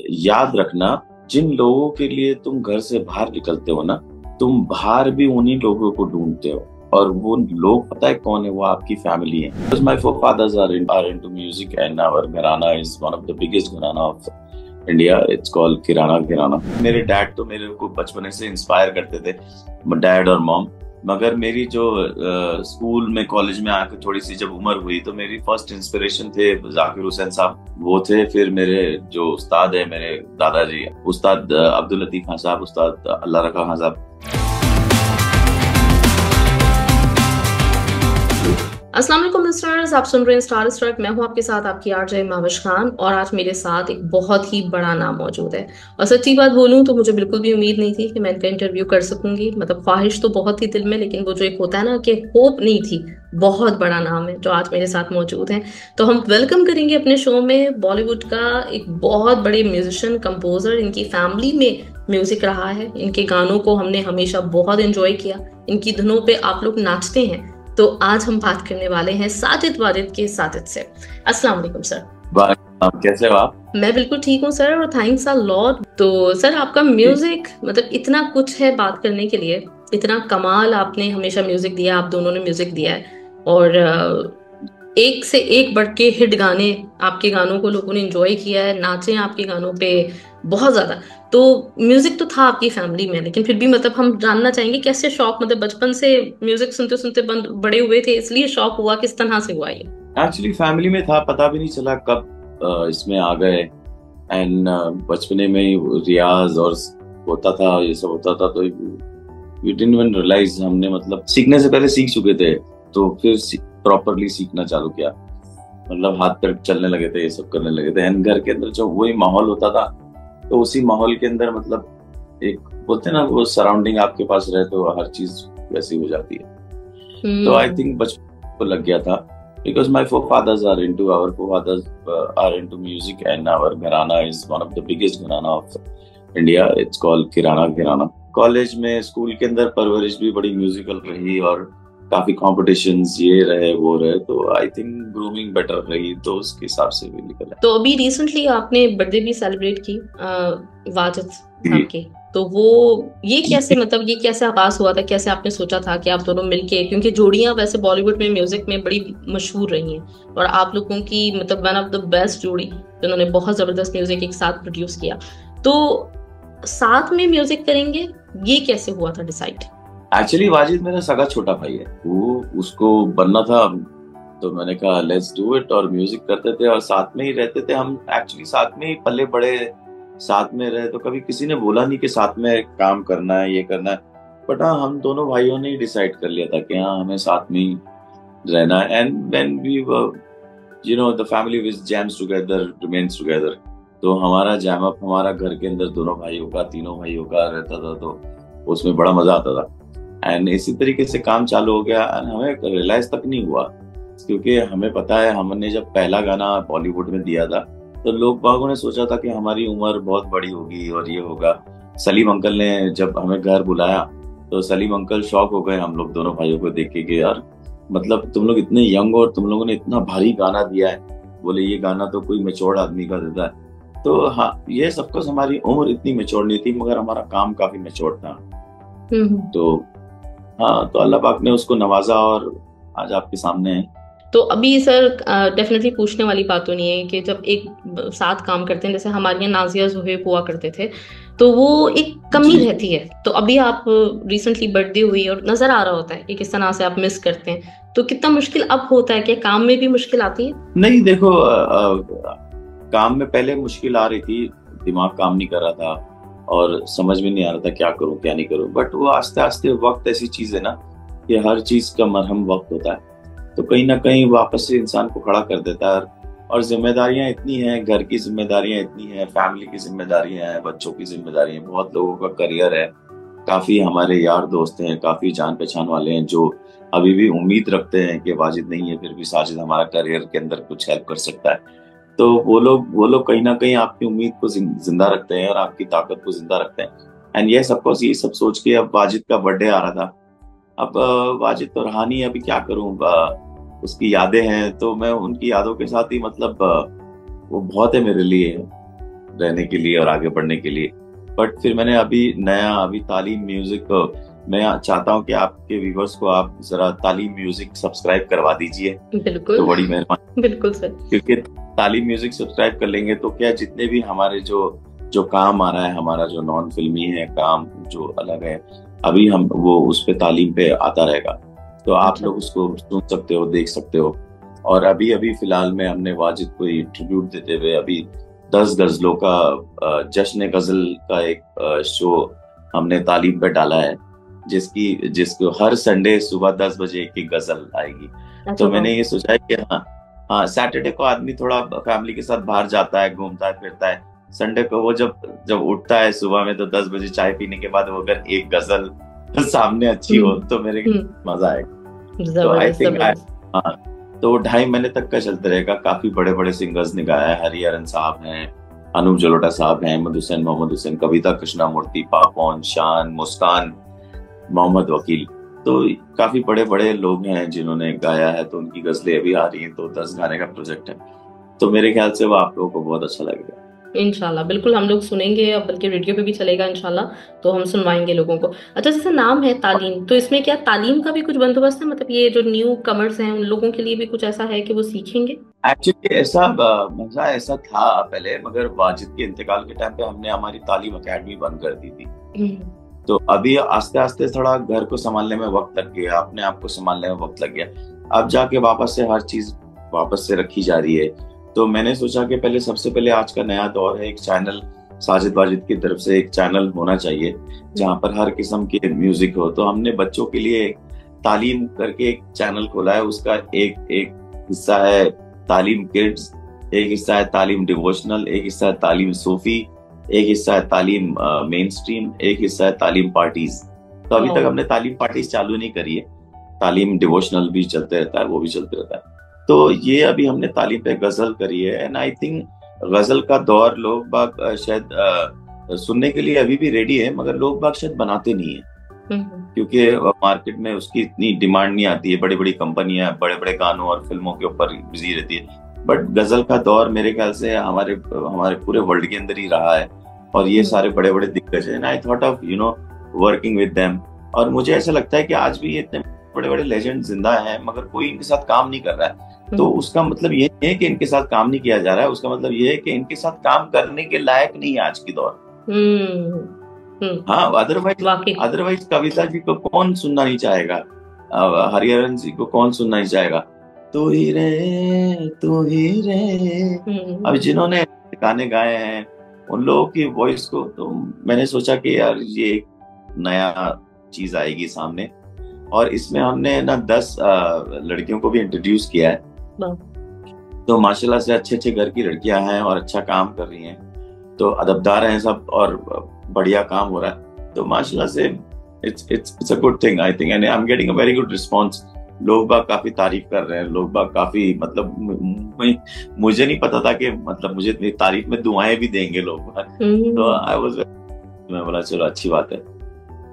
याद रखना, जिन लोगों के लिए तुम घर से बाहर निकलते हो ना, तुम बाहर भी उन्हीं लोगों को ढूंढते हो, और वो लोग पता है कौन है? वो आपकी फैमिली है। Because my forefathers are into music and our घराना is one of the biggest घराना of India. It's called किराना घराना। मेरे डैड तो मेरे को बचपन से इंस्पायर करते थे, डैड और मॉम। मगर मेरी जो स्कूल में कॉलेज में आकर थोड़ी सी जब उम्र हुई तो मेरी फर्स्ट इंस्पिरेशन थे जाकिर हुसैन साहब, वो थे। फिर मेरे जो उस्ताद है, मेरे दादाजी उस्ताद अब्दुल लतीफ खान साहब, उस्ताद अल्लाह रखा खान साहब। अस्सलाम वालेकुम लिसनर्स, आप सुन रहे हैं स्टार स्ट्रक। मैं हूं आपके साथ आपकी आरजे माविश खान, और आज मेरे साथ एक बहुत ही बड़ा नाम मौजूद है। और सच्ची बात बोलूं तो मुझे बिल्कुल भी उम्मीद नहीं थी कि मैं इनका इंटरव्यू कर सकूंगी। मतलब ख्वाहिश तो बहुत ही दिल में, लेकिन वो जो एक होता है ना कि होप नहीं थी। बहुत बड़ा नाम है जो आज मेरे साथ मौजूद है। तो हम वेलकम करेंगे अपने शो में बॉलीवुड का एक बहुत बड़े म्यूजिशियन, कंपोजर। इनकी फैमिली में म्यूजिक रहा है, इनके गानों को हमने हमेशा बहुत एंजॉय किया, इनकी धुनों पे आप लोग नाचते हैं। तो आज हम बात करने वाले हैं साजिद वाजिद के साजिद से। अस्सलाम वालेकुम सर। कैसे हो आप? मैं बिल्कुल ठीक हूँ सर, और थैंक्स अ लॉट। तो सर, आपका म्यूजिक मतलब इतना कुछ है बात करने के लिए, इतना कमाल आपने हमेशा म्यूजिक दिया, आप दोनों ने म्यूजिक दिया है। और एक से एक बढ़ के हिट गाने, आपके गानों को लोगों ने एंजॉय किया है, नाचे हैं आपके गानों पे बहुत ज्यादा। तो म्यूजिक तो था आपकी फैमिली में, लेकिन फिर भी मतलब हम जानना चाहेंगे कैसे शौक, मतलब बचपन से म्यूजिक सुनते सुनते बड़े हुए थे, इसलिए शौक हुआ, किस तरह से हुआ ये? एक्चुअली फैमिली में था, पता भी नहीं चला कब इसमें आ गए। एंड बचपने में ही रियाज और होता था, ये सब होता था, तो यू डिडंट इवन रियलाइज। हमने मतलब सीखने से पहले सीख चुके थे, तो फिर प्रॉपरली सीखना चालू किया। मतलब हाथ पैर चलने लगे थे, ये सब करने लगे थे। एंड घर के अंदर जो वही माहौल होता था, तो उसी माहौल के अंदर मतलब एक बोलते ना, वो सराउंडिंग आपके पास रहे तो हर चीज वैसी हो जाती है। तो आई थिंक बचपन को लग गया था, because my forefathers are into our forefathers are into music and our घराना is one of the biggest घराना of India. It's called किराना घराना। कॉलेज में, स्कूल के अंदर परवरिश भी बड़ी म्यूजिकल रही, और काफी कॉम्पिटिशन्स ये रहे वो रहे, तो आई थिंक ग्रूमिंग बेटर रही, तो उसके हिसाब से भी निकला। तो अभी रिसेंटली आपने बर्थडे भी सेलिब्रेट की वाजिद साहब की, तो वो ये कैसे, मतलब ये कैसे आगाज हुआ था? कैसे आपने सोचा था कि आप दोनों मिलके, क्योंकि जोड़ियां वैसे बॉलीवुड में म्यूजिक में बड़ी मशहूर रही हैं, और आप लोगों की मतलब वन ऑफ द बेस्ट जोड़ी जिन्होंने बहुत जबरदस्त म्यूजिक एक साथ प्रोड्यूस किया, तो साथ में म्यूजिक करेंगे, ये कैसे हुआ था डिसाइड? एक्चुअली वाजिद मेरा सगा छोटा भाई है, वो उसको बनना था, तो मैंने कहा लेट्स डू इट। और म्यूजिक करते थे और साथ में ही रहते थे हम। एक्चुअली साथ में ही पले बड़े, साथ में रहे, तो कभी किसी ने बोला नहीं कि साथ में काम करना है, ये करना है। बट हाँ, हम दोनों भाइयों ने ही डिसाइड कर लिया था कि हाँ, हमें साथ में ही रहना है। And when we were, you know, the family which jams together remains together. तो हमारा जैम अप हमारा घर के अंदर दोनों भाइयों का, तीनों भाइयों का रहता था, तो उसमें बड़ा मजा आता था। एंड इसी तरीके से काम चालू हो गया। एंड हमें रियलाइज तक नहीं हुआ, क्योंकि हमें पता है, हमने जब पहला गाना बॉलीवुड में दिया था तो लोग बागों ने सोचा था कि हमारी उम्र बहुत बड़ी होगी और ये होगा। सलीम अंकल ने जब हमें घर बुलाया तो सलीम अंकल शॉक हो गए हम लोग दोनों भाइयों को देख के कि यार, मतलब तुम लोग इतने यंग और तुम लोगों ने इतना भारी गाना दिया है। बोले ये गाना तो कोई मैच्योर्ड आदमी का देता है। तो हाँ, ये सब कुछ, हमारी उम्र इतनी मैच्योर्ड नहीं थी, मगर हमारा काम काफी मैच्योर्ड था। तो हाँ, तो अल्लाह पाक ने उसको नवाजा और आज आपके सामने है। तो अभी सर डेफिनेटली पूछने वाली बात तो नहीं है कि जब एक साथ काम करते हैं, जैसे हमारे यहाँ नाजिया ज़ुहैब हुआ करते थे, तो वो एक कमी रहती है। तो अभी आप रिसेंटली बर्थडे हुई और नजर आ रहा होता है कि किस तरह से आप मिस करते हैं, तो कितना मुश्किल अब होता है? क्या काम में भी मुश्किल आती है? नहीं, देखो, काम में पहले मुश्किल आ रही थी, दिमाग काम नहीं कर रहा था और समझ में नहीं आ रहा था क्या करूं क्या नहीं करूं। बट वो आस्ते आस्ते, वक्त ऐसी चीज है ना कि हर चीज का मरहम वक्त होता है, तो कहीं ना कहीं वापस से इंसान को खड़ा कर देता है। और जिम्मेदारियां इतनी हैं, घर की जिम्मेदारियां इतनी हैं, फैमिली की जिम्मेदारियां हैं, बच्चों की जिम्मेदारियां हैं, बहुत लोगों का करियर है, काफी हमारे यार दोस्त हैं, काफी जान पहचान वाले हैं जो अभी भी उम्मीद रखते हैं कि वाजिद नहीं है फिर भी साजिद हमारा करियर के अंदर कुछ हेल्प कर सकता है। तो वो लोग कहीं ना कहीं आपकी उम्मीद को जिंदा रखते हैं और आपकी ताकत को जिंदा रखते हैं। एंड ये सब सोच के अब वाजिद का बर्थडे आ रहा था। अब वाजिद तो रहा नहीं, अभी क्या करूं, उसकी यादें हैं, तो मैं उनकी यादों के साथ ही, मतलब वो बहुत है मेरे लिए। रहने के लिए और आगे बढ़ने के लिए। बट फिर मैंने अभी तालीम म्यूजिक, मैं चाहता हूँ कि आपके व्यूवर्स को आप जरा तालीम म्यूजिक सब्सक्राइब करवा दीजिए। बिल्कुल, तो बड़ी मेहरबानी, बिल्कुल सर। क्योंकि तालीम म्यूजिक सब्सक्राइब कर लेंगे तो क्या जितने भी हमारे जो काम आ रहा है, हमारा जो नॉन फिल्मी है काम जो अलग है, अभी हम वो उस पे तालीम पे आता रहेगा, तो आप अच्छा। लोग उसको सुन सकते हो, देख सकते हो। और अभी फिलहाल में हमने वाजिद को ट्रिब्यूट देते हुए अभी 10 गजलों का जश्न गजल का एक शो हमने तालीम पे डाला है, जिसको हर संडे सुबह 10 बजे एक गजल आएगी। अच्छा, तो मैंने ये सोचा है कि हाँ, सैटरडे को आदमी थोड़ा फैमिली के साथ बाहर जाता है, घूमता है, फिरता है। संडे को वो जब उठता है सुबह में, तो 10 बजे चाय पीने के बाद वो अगर एक गजल सामने अच्छी हो तो मेरे मजा आएगा। तो आई थिंक हाँ, तो 2.5 महीने तक का चलते रहेगा। काफी बड़े बड़े सिंगर्स ने गाया है, हरिहरन साहब हैं, अनूप जलोटा साहब हैं, मोहम्मद हुसैन, कविता कृष्णमूर्ति, पापन, शान, मुस्कान, मोहम्मद वकील। तो काफी बड़े बड़े लोग हैं जिन्होंने गाया है, तो उनकी गजलें अभी आ रही हैं। तो 10 गाने का प्रोजेक्ट है, तो मेरे ख्याल से वो आप लोगों को बहुत अच्छा लगेगा। इंशाल्लाह बिल्कुल हम लोग सुनेंगे, अब बल्कि रेडियो पे भी चलेगा इंशाल्लाह, तो हम सुनवाएंगे लोगों को। अच्छा, जैसे नाम है तालीम, तो इसमें क्या तालीम का भी कुछ बंदोबस्त है? मतलब ये जो न्यू कमर्स हैं उन लोगों के लिए भी कुछ ऐसा है कि वो सीखेंगे? एक्चुअली मजा ऐसा था पहले, मगर वाजिद के इंतकाल के टाइम पे हमने हमारी तालीम अकेडमी बंद कर दी थी। तो अभी आस्ते आस्ते थोड़ा घर को संभालने में वक्त लग गया, अपने आप को संभालने में वक्त लग गया। अब जाके वापस से हर चीज वापस से रखी जा रही है। तो मैंने सोचा कि सबसे पहले आज का नया दौर है, एक चैनल साजिद वाजिद की तरफ से एक चैनल होना चाहिए जहाँ पर हर किस्म के म्यूजिक हो। तो हमने बच्चों के लिए तालीम करके एक चैनल खोला है। उसका एक हिस्सा है तालीम किड्स, एक हिस्सा है तालीम डिवोशनल, एक हिस्सा है तालीम सूफी, एक हिस्सा है तालीम मेन स्ट्रीम, एक हिस्सा है तालीम पार्टीज। तो अभी तक हमने तालीम पार्टीज चालू नहीं करी है, तालीम डिवोशनल भी चलते रहता है, वो भी चलते रहता है। तो ये अभी हमने तालीम पे गजल करी है। एंड आई थिंक गजल का दौर लोग बाग शायद सुनने के लिए अभी भी रेडी है, मगर लोग बाग शायद बनाते नहीं है, क्योंकि मार्केट में उसकी इतनी डिमांड नहीं आती है। बड़ी बड़ी कंपनियां बड़े बड़े गानों और फिल्मों के ऊपर बिजी रहती है। बट गजल का दौर मेरे ख्याल से हमारे पूरे वर्ल्ड के अंदर ही रहा है, और ये सारे बड़े बड़े दिग्गज हैं। I thought of working with them. और मुझे ऐसा लगता है कि आज भी ये इतने बड़े बड़े लेजेंड जिंदा हैं, मगर कोई इनके साथ काम नहीं कर रहा है। तो उसका मतलब ये है कि इनके साथ काम नहीं किया जा रहा है, उसका मतलब ये है कि इनके साथ काम करने के लायक नहीं है आज की दौर। हाँ, अदरवाइज कविता जी को कौन सुनना नहीं चाहेगा, हरिहरन जी को कौन सुनना नहीं चाहेगा। तू ही रे तू ही रे, अब जिन्होंने गाने गाए हैं उन लोगों की वॉइस को, तो मैंने सोचा कि यार ये एक नया चीज आएगी सामने। और इसमें हमने ना 10 लड़कियों को भी इंट्रोड्यूस किया है। तो माशाल्लाह से अच्छे अच्छे घर की लड़कियां हैं और अच्छा काम कर रही हैं, तो अदबदार हैं सब और बढ़िया काम हो रहा है। तो माशाल्लाह से it's a good thing I think, and I am getting a very good response. लोग बाग काफी तारीफ कर रहे हैं, लोग बाग काफी मुझे नहीं पता था कि मुझे तारीफ में दुआएं भी देंगे लोग। तो मैं बोला चलो अच्छी बात है।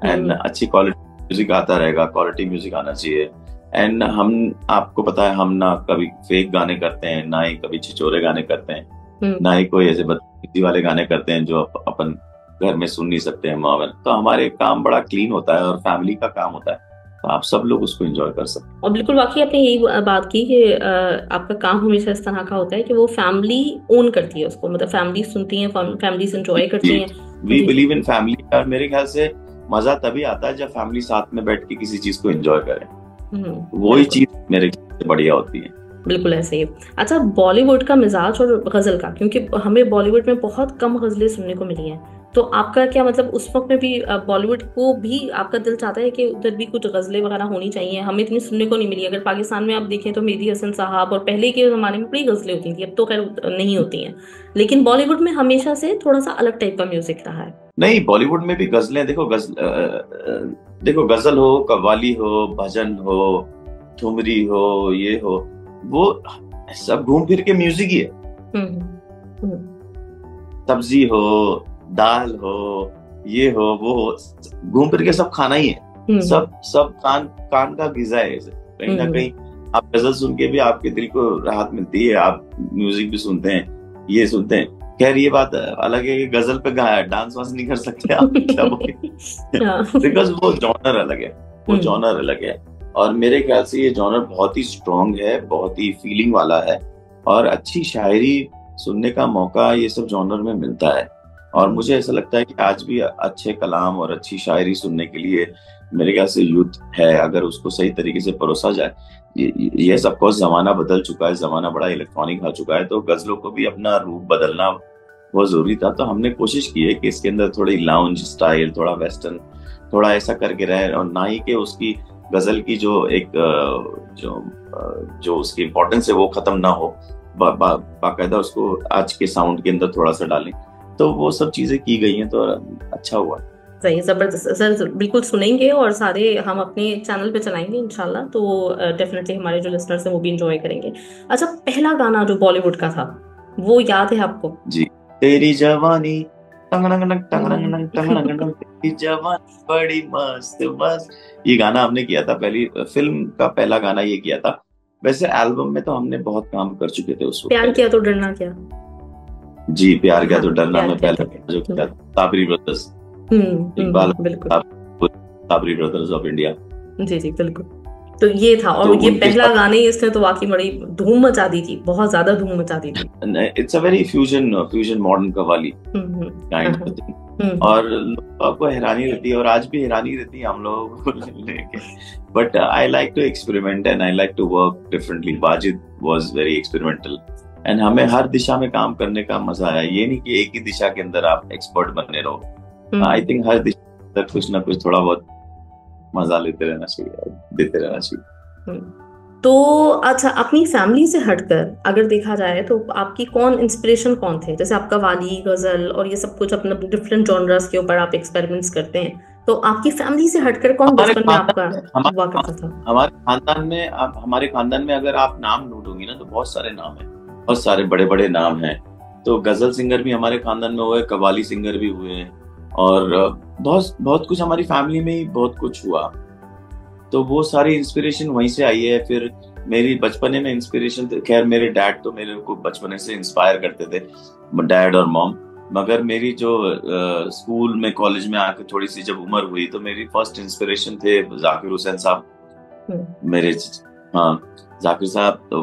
एंड अच्छी क्वालिटी म्यूजिक आता रहेगा, क्वालिटी म्यूजिक आना चाहिए। एंड हम आपको पता है, हम ना कभी फेक गाने करते हैं, ना ही कभी छिछोरे गाने करते हैं, ना ही कोई ऐसे बदतमीजी वाले गाने करते हैं जो अपन घर में सुन नहीं सकते हैं मावन। तो हमारे काम बड़ा क्लीन होता है और फैमिली का काम होता है, तो आप सब लोग उसको एंजॉय कर सकते हैं। और बिल्कुल वाकई आपने यही बात की कि आपका काम हमेशा इस तरह का होता है कि वो फैमिली ओन करती है उसको, मतलब फैमिली सुनती है, फैमिली से एंजॉय करती है। We believe in family. और मेरे ख्याल से मजा तभी आता है जब फैमिली साथ में बैठ के किसी चीज को एंजॉय करे, वही चीज मेरे ख्याल से बढ़िया होती है। बिल्कुल ऐसे ही। अच्छा, बॉलीवुड का मिजाज और गजल का, क्योंकि हमें बॉलीवुड में बहुत कम गजलें सुनने को मिली हैं, तो आपका क्या मतलब उस वक्त में भी बॉलीवुड को भी आपका दिल चाहता है कि उधर भी कुछ गजलें वगैरह होनी चाहिए? हमें इतनी सुनने को नहीं मिली। अगर पाकिस्तान में आप देखें तो मेहदी हसन साहब और पहले के जमाने में बड़ी गजलें होती थी, अब तो खैर नहीं होती हैं, लेकिन बॉलीवुड में हमेशा से थोड़ा सा अलग टाइप का म्यूजिक रहा है। नहीं, बॉलीवुड में भी गजलें देखो, गजल हो, कव्वाली हो, भजन हो, ठुमरी हो, ये हो, वो सब घूम फिर के म्यूजिक ही है। सब्जी हो, दाल हो, ये हो, वो हो, घूम फिर के सब खाना ही है। सब कान का गिज़ा है। कहीं ना कहीं आप गजल सुन के भी आपके दिल को राहत मिलती है, आप म्यूजिक भी सुनते हैं, ये सुनते हैं, खैर ये बात अलग है कि गजल पे डांस वांस नहीं कर सकते आप क्लबों के, हाँ। बिकॉज वो जॉनर अलग है, वो जॉनर अलग है। और मेरे ख्याल से ये जॉनर बहुत ही स्ट्रांग है, बहुत ही फीलिंग वाला है, और अच्छी शायरी सुनने का मौका ये सब जॉनर में मिलता है। और मुझे ऐसा लगता है कि आज भी अच्छे कलाम और अच्छी शायरी सुनने के लिए मेरे ख्याल से यूथ है, अगर उसको सही तरीके से परोसा जाए। ये सब कुछ जमाना बदल चुका है, जमाना बड़ा इलेक्ट्रॉनिक आ चुका है, तो गजलों को भी अपना रूप बदलना बहुत जरूरी था। तो हमने कोशिश की है कि इसके अंदर थोड़ी लाउंज स्टाइल, थोड़ा वेस्टर्न, थोड़ा ऐसा करके रहे, और ना ही कि उसकी गजल की जो एक जो उसकी इम्पोर्टेंस है वो खत्म ना हो, बाकायदा उसको आज के साउंड के अंदर थोड़ा सा डालें। तो वो सब चीजें की गई हैं, तो अच्छा हुआ। सही, जबरदस्त सर, बिल्कुल सुनेंगे और सारे हम अपने चैनल पे चलाएंगे इंशाल्लाह, तो डेफिनेटली हमारे जो लिसनर्स हैं वो भी इंजॉय करेंगे। अच्छा, पहला गाना जो बॉलीवुड का था वो याद है आपको? जी, तेरी जवानी टंगड़ंगड़ंग टंगड़ंगड़ंग टंगड़ंगड़ंग, तेरी जवानी बड़ी मस्त मस्त, ये गाना हमने किया था, पहली फिल्म का पहला गाना ये किया था। वैसे एल्बम में तो हमने बहुत काम कर चुके थे उस वक्त प्यार पहले। किया तो डरना क्या। जी, प्यार किया हाँ, तो डरना प्यार में किया पहला तो। जो किया था, साबरी ब्रदर्स, इकबाल बिल्कुल। Sabri brothers of India. जी जी बिल्कुल। तो ये था, तो और ये उनके पहला साथ गाने ही इसने तो वाकई बड़ी धूम मचा दी थी, बहुत ज्यादा धूम मचा दी थी। It's a very fusion fusion modern qawwali kind of thing. और लोगों को हैरानी रहती है, और आज भी हैरानी रहती है हम लोगों को लेके। But I like to experiment and I like to work differently. Wajid was very experimental, and हमें हर दिशा में काम करने का मजा आया। ये नहीं कि एक ही दिशा के अंदर आप एक्सपर्ट बने रहो। आई थिंक हर दिशा के अंदर कुछ ना कुछ थोड़ा बहुत मजा लेते रहना चाहिए, देते रहना चाहिए। तो अच्छा, अपनी फैमिली से हटकर अगर देखा जाए तो आपकी कौन इंस्पिरेशन कौन थे? जैसे आपका वाली, गजल और ये सब कुछ अपने डिफरेंट जॉनर्स के ऊपर आप एक्सपेरिमेंट्स करते हैं, तो आपकी फैमिली से हटकर कौन हमारे बचपन में आपका खानदान में हुआ करता था? हमारे खानदान में अगर आप नाम ढूंढोगी ना तो बहुत सारे नाम हैं, बहुत सारे बड़े बड़े नाम हैं। तो गजल सिंगर भी हमारे खानदान में हुए, कव्वाली सिंगर भी हुए हैं, और बहुत बहुत कुछ हमारी फैमिली में ही बहुत कुछ हुआ। तो वो सारी इंस्पिरेशन वहीं से आई है। फिर मेरी बचपने में इंस्पिरेशन, खैर मेरे डैड तो मेरे को बचपने से इंस्पायर करते थे, डैड और मॉम। मगर मेरी जो स्कूल में, कॉलेज में आके थोड़ी सी जब उम्र हुई, तो मेरी फर्स्ट इंस्पिरेशन थे जाकिर हुसैन साहब मेरे। हाँ, जाकिर साहब तो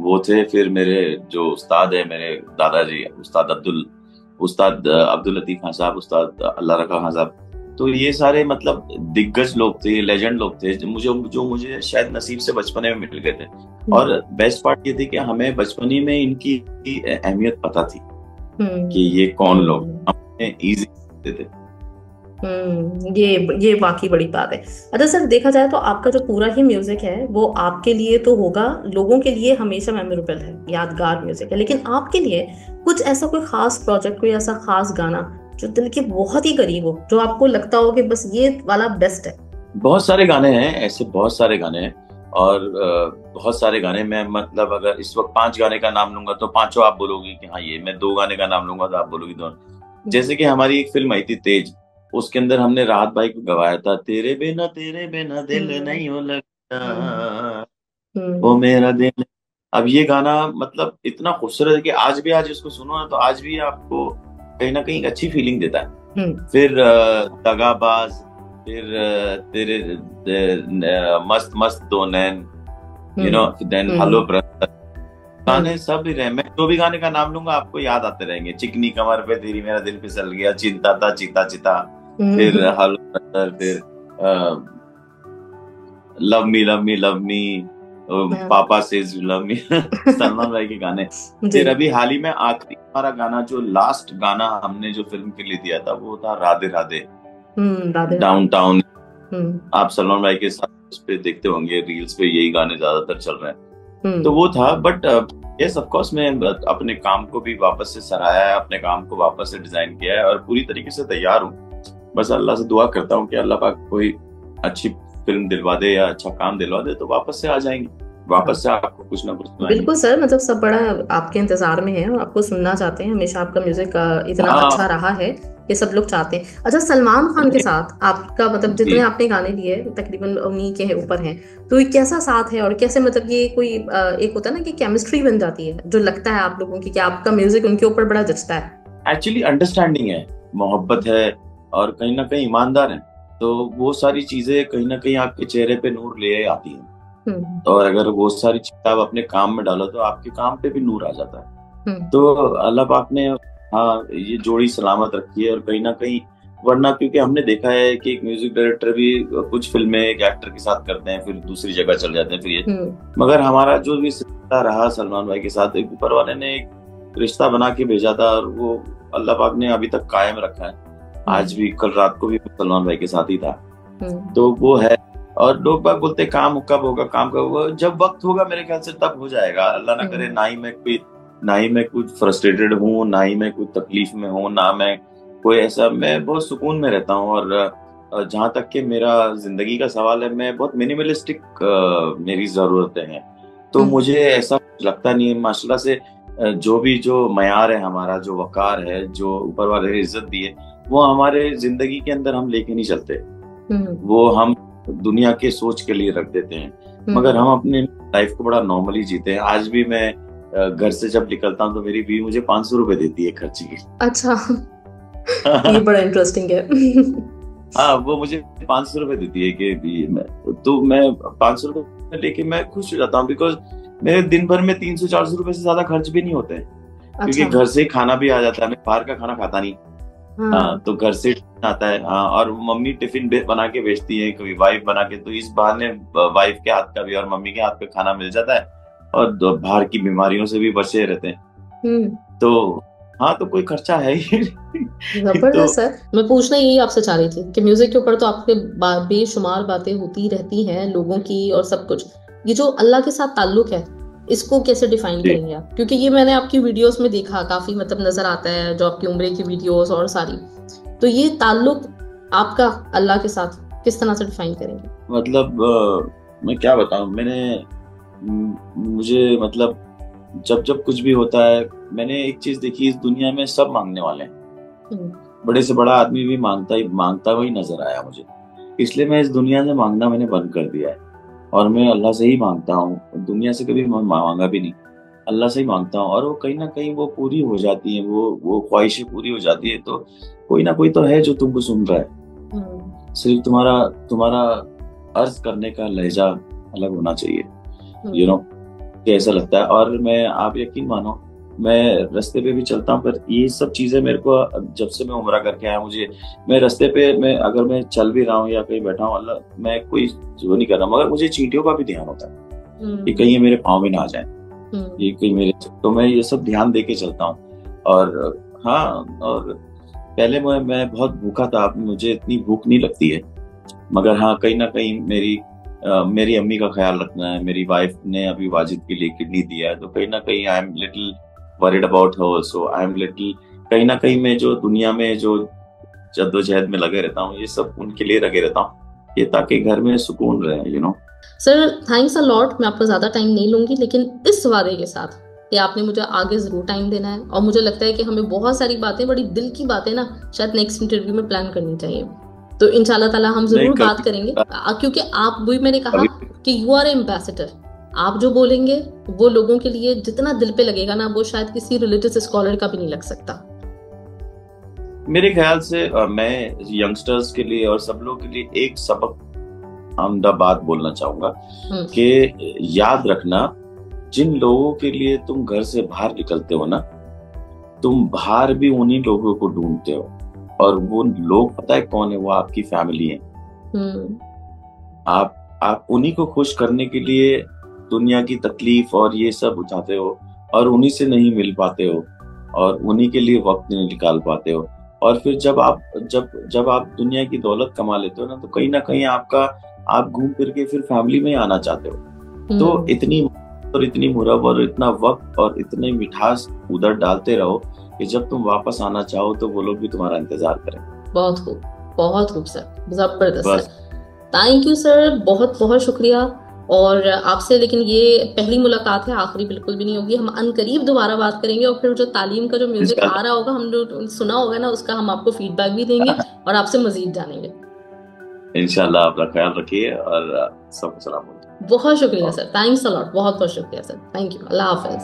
वो थे। फिर मेरे जो उस्ताद है, मेरे दादाजी, उस्ताद अब्दुल लतीफ खान साहब, उस्ताद अल्लाह रखा खान साहब। तो ये सारे मतलब दिग्गज लोग थे, लेजेंड लोग थे, जो मुझे शायद नसीब से बचपने में मिल गए थे। और बेस्ट पार्ट ये थी कि हमें बचपने में इनकी अहमियत पता थी कि ये कौन लोग, हमें इजी थे। ये वाकई बड़ी बात है। अच्छा सर, देखा जाए तो आपका जो पूरा ही म्यूजिक है वो आपके लिए तो होगा, लोगों के लिए हमेशा मेमोरेबल है, यादगार म्यूजिक है, लेकिन आपके लिए कुछ ऐसा कोई खास प्रोजेक्ट, कोई ऐसा खास गाना जो दिल के बहुत ही करीब हो, जो आपको लगता हो कि बस ये वाला बेस्ट है? बहुत सारे गाने हैं ऐसे, बहुत सारे गाने हैं, और बहुत सारे गाने। मैं मतलब अगर इस वक्त 5 गाने का नाम लूंगा तो 5 आप बोलोगी कि हाँ ये, मैं 2 गाने का नाम लूंगा तो आप बोलोगी 2। जैसे कि हमारी एक फिल्म आई थी तेज, उसके अंदर हमने राहत भाई को गवाया था, तेरे बिना दिल नहीं हो लगता, वो मेरा दिल। अब ये गाना मतलब इतना खूबसूरत है कि आज उसको सुनो ना तो आज भी आपको कहीं ना कहीं अच्छी फीलिंग देता है। फिर दगाबाज, फिर तेरे मस्त मस्त दो नैन, देन हेलो ब्रदर, गाने सब ही रहे। मैं जो भी गाने का नाम लूंगा आपको याद आते रहेंगे। चिकनी कमर पे तेरी मेरा दिल फिसल गया, चिंता था चिता चिता, फिर हेलो ब्रदर, फिर लव मी लव मी, पापा says you love me, Salman भाई के गाने। फिर अभी हाल ही में आखिरी हमारा गाना, जो लास्ट गाना हमने जो फिल्म के लिए दिया था, वो था राधे राधे डाउनटाउन। आप सलमान भाई के साथ उस पे देखते होंगे, रील्स पे यही गाने ज्यादातर चल रहे हैं। तो वो था। बट यस ऑफ कोर्स, मैं अपने काम को भी वापस से सराहा है, अपने काम को वापस से डिजाइन किया है, और पूरी तरीके से तैयार हूँ। बस अल्लाह से दुआ करता हूँ कि अल्लाह पाक कोई अच्छी फिल्म दिलवा दे या अच्छा काम दिलवा दे तो वापस से आ जाएंगे। वापस से आपको कुछ ना कुछ सुनाएंगे। बिल्कुल सर, मतलब सब बड़ा आपके इंतजार में है और आपको सुनना चाहते हैं। हमेशा आपका म्यूजिक इतना अच्छा हाँ। रहा है कि सब लोग चाहते हैं। अच्छा, सलमान खान के साथ आपका मतलब जितने जी। आपने गाने लिए तकरीबन उन्हीं के ऊपर हैं, तो ये कैसा साथ है और कैसे मतलब ये कोई एक होता है ना कि केमिस्ट्री बन जाती है, जो लगता है आप लोगों की कि आपका म्यूजिक उनके ऊपर बड़ा जचता है। एक्चुअली अंडरस्टैंडिंग है, मोहब्बत है, और कहीं ना कहीं ईमानदार है। तो वो सारी चीजें कहीं ना कहीं आपके चेहरे पे नूर ले आती हैं। हम्म। और अगर वो सारी चीजें आप अपने काम में डालो तो आपके काम पे भी नूर आ जाता है। हम्म। तो अल्लाह पाक ने, हाँ, ये जोड़ी सलामत रखी है। और कहीं ना कहीं, वरना क्योंकि हमने देखा है कि एक म्यूजिक डायरेक्टर भी कुछ फिल्में एक एक्टर के साथ करते हैं, फिर दूसरी जगह चल जाते हैं, फिर ये। हम्म। मगर हमारा जो भी रिश्ता रहा सलमान भाई के साथ, एक ऊपर वाले ने एक रिश्ता बना के भेजा था, और वो अल्लाह पाक ने अभी तक कायम रखा है। आज भी, कल रात को भी सलमान भाई के साथ ही था। तो वो है। और लोग बाग बोलते हैं काम कब होगा, काम कब होगा, जब वक्त होगा मेरे ख्याल से तब हो जाएगा। अल्लाह ना करे। ना ही मैं कुछ फ्रस्ट्रेटेड हूँ, ना ही मैं कुछ तकलीफ में हूँ, ना मैं कोई ऐसा, मैं बहुत सुकून में रहता हूँ। और जहां तक कि मेरा जिंदगी का सवाल है, मैं बहुत मिनिमलिस्टिक मेरी जरूरतें हैं। तो मुझे ऐसा लगता नहीं है माशाल्लाह से। जो मयार है हमारा, जो वकार है, जो ऊपर वाले ने इज्जत दी है, वो हमारे जिंदगी के अंदर हम लेके नहीं चलते। वो हम दुनिया के सोच के लिए रख देते हैं। मगर हम अपने लाइफ को बड़ा नॉर्मली जीते हैं। आज भी मैं घर से जब निकलता हूँ तो मेरी बीवी मुझे 500 रुपए देती है खर्ची की। अच्छा। ये बड़ा इंटरेस्टिंग है। हाँ, वो मुझे 500 रुपए देती है कि मैं 500 रुपए लेके मैं खुश हो जाता हूँ। बिकॉज मेरे दिन भर में 300-400 रुपए से ज्यादा खर्च भी नहीं होते हैं। क्योंकि घर से खाना भी आ जाता है, मैं बाहर का खाना खाता नहीं। हाँ, तो घर से आता है। हाँ, और मम्मी टिफिन बना के भेजती है, कभी वाइफ बना के। तो इस बहाने वाइफ के हाथ का भी और मम्मी के हाथ का खाना मिल जाता है, और बाहर की बीमारियों से भी बचे रहते हैं। तो हाँ, तो कोई खर्चा है ही। जबरदस्त सर। मैं पूछना यही आपसे चाह रही थी कि म्यूजिक के ऊपर तो आपके बेशुमार बातें होती रहती हैं लोगों की और सब कुछ, ये जो अल्लाह के साथ ताल्लुक है, इसको कैसे डिफाइन करेंगे आप? क्योंकि ये मैंने आपकी वीडियोस में देखा, काफी मतलब नजर आता है, जो आपकी उम्र की वीडियोस और सारी। तो ये ताल्लुक आपका अल्लाह के साथ किस तरह से डिफाइन करेंगे? मतलब मैं क्या बताऊं, मुझे मतलब जब जब कुछ भी होता है, मैंने एक चीज देखी, इस दुनिया में सब मांगने वाले हैं। बड़े से बड़ा आदमी भी मांगता हुआ ही नजर आया मुझे। इसलिए मैं इस दुनिया से मांगना मैंने बंद कर दिया है, और मैं अल्लाह से ही मांगता हूँ। दुनिया से कभी मांगा भी नहीं, अल्लाह से ही मांगता हूँ। और वो कहीं ना कहीं वो पूरी हो जाती है, वो ख्वाहिशें पूरी हो जाती है। तो कोई ना कोई तो है जो तुमको सुन रहा है। सिर्फ तुम्हारा अर्ज करने का लहजा अलग होना चाहिए। यू नो, ऐसा लगता है। और आप यकीन मानो, मैं रास्ते पे भी चलता हूँ, पर ये सब चीजें मेरे को, जब से मैं उम्रा करके आया, मैं रास्ते पे, अगर मैं चल भी रहा हूँ या कहीं बैठा हूँ, अल्लाह, मैं कोई वो नहीं कर रहा, मगर मुझे चींटियों का भी ध्यान होता है कि कहीं ये मेरे पाँव में ना आ जाए, ये कहीं मेरे। तो मैं ये सब ध्यान दे के चलता हूँ। और हाँ, और पहले मैं बहुत भूखा था, मुझे इतनी भूख नहीं लगती है। मगर हाँ, कहीं ना कहीं मेरी अम्मी का ख्याल रखना है। मेरी वाइफ ने अभी वाजिद के लिए किडनी दिया है, तो कहीं ना कहीं I am little worried about her also. I am little, कहीं ना कहीं मैं जो दुनिया में जो जद्दोजहद में लगे रहता हूँ, ये सब उनके लिए लगे रहता हूँ, ये ताकि घर में सुकून रहे। You know sir, thanks a lot. मैं आपका ज्यादा टाइम नहीं लूंगी, लेकिन इस वादे के साथ कि आपने मुझे आगे जरूर टाइम देना है। और मुझे लगता है कि हमें बहुत सारी बातें, बड़ी दिल की बातें ना, शायद नेक्स्ट इंटरव्यू में प्लान करनी चाहिए। तो इंशाल्लाह ताला हम जरूर बात करेंगे, क्योंकि आप, वही मैंने कहा कि यू आर एम्बेसडर। आप जो बोलेंगे वो लोगों के लिए जितना दिल पे लगेगा ना, वो शायद किसी रिलीजियस स्कॉलर का भी नहीं लग सकता। मेरे ख्याल से मैं यंगस्टर्स के लिए और सब लोग के लिए एक सबक आमदा बात बोलना चाहूंगा कि याद रखना, जिन लोगों के लिए तुम घर से बाहर निकलते हो ना, तुम बाहर भी उन्हीं लोगों को ढूंढते हो। और वो लोग पता है कौन है? वो आपकी फैमिली है। आप उन्हीं को खुश करने के लिए दुनिया की तकलीफ और ये सब उठाते हो, और उन्हीं से नहीं मिल पाते हो, और उन्हीं के लिए वक्त नहीं निकाल पाते हो। और फिर जब आप दुनिया की दौलत कमा लेते हो ना, तो कहीं ना कहीं आप घूम फिर के फिर फैमिली में आना चाहते हो। तो इतनी मुरब और इतना वक्त और इतने मिठास उधर डालते रहो कि जब तुम वापस आना चाहो तो वो लोग भी तुम्हारा इंतजार करें। बहुत खूब सर, जबरदस्त सर। थैंक यू सर, बहुत बहुत शुक्रिया। और आपसे लेकिन ये पहली मुलाकात है, आखिरी बिल्कुल भी नहीं होगी। हम अनकरीब दोबारा बात करेंगे और फिर जो तालीम का जो म्यूजिक आ रहा होगा, हम जो सुना होगा ना, उसका हम आपको फीडबैक भी देंगे और आपसे मजीद जानेंगे। इंशाल्लाह। अपना ख्याल रखिए और सबको सलाम। बहुत शुक्रिया सर, थैंक्स अ लॉट, बहुत बहुत शुक्रिया sir, thank you, Allah Hafiz.